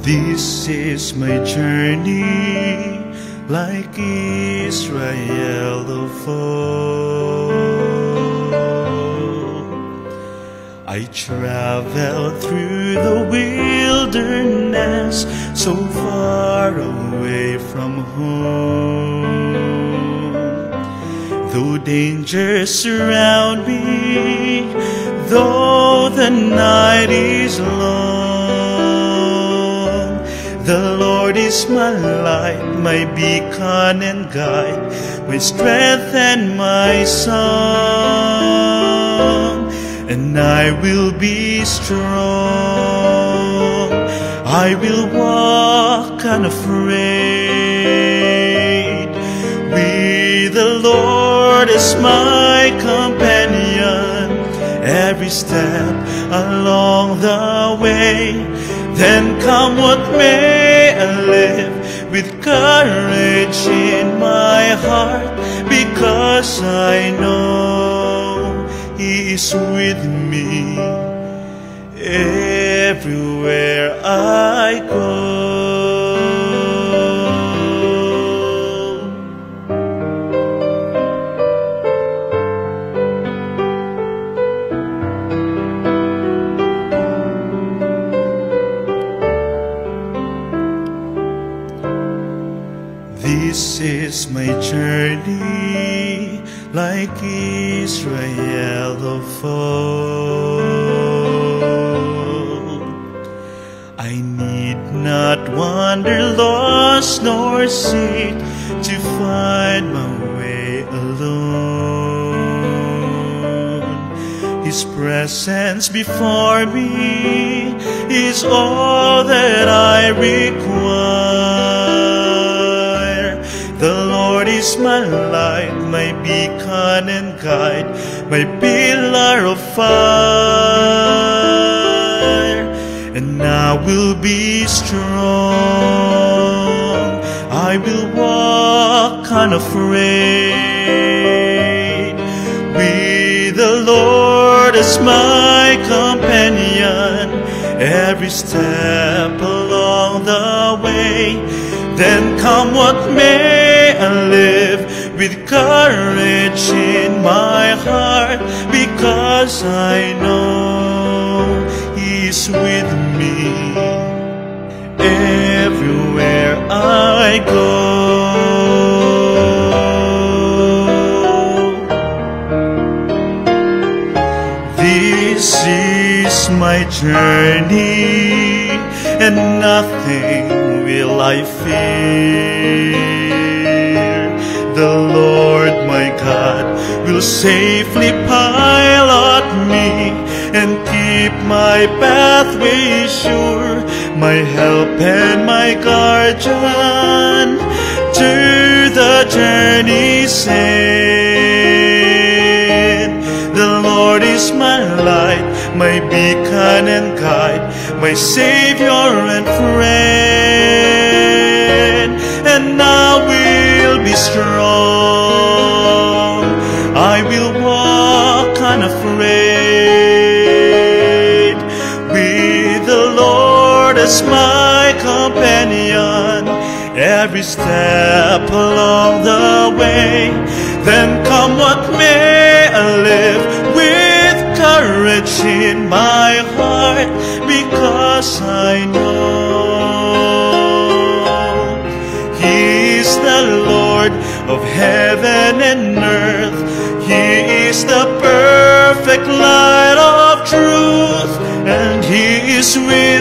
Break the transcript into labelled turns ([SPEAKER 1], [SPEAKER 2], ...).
[SPEAKER 1] This is my journey, like Israel of old. I traveled through the wilderness, so far away from home. Though dangers surround me, though the night is long, the Lord is my light, my beacon and guide, my strength and my song. And I will be strong, I will walk unafraid, with the Lord as my companion, every step along the way. Then come what may, I live with courage in my heart, because I know He is with me everywhere I go. This is my journey, like Israel of old. I need not wander lost nor seek to find my way alone. His presence before me is all that I require. The Lord is my light, my beacon and guide, my pillar of fire. And I will be strong, I will walk unafraid, with the Lord as my companion, every step along the way. Then come what may, I live with courage in my heart, because I know He is with me everywhere I go. This is my journey, and nothing will I fear. The Lord my God will safely pilot me and keep my pathway sure, my help and my guardian to the journey's end. The Lord is my light, my beacon and guide, my Savior and friend. And I will be strong, I will walk unafraid, with the Lord as my companion, every step along the way. Then come what may, I live with courage in my heart, because I know He is the Lord of heaven and earth. He is the perfect light of truth, and He is with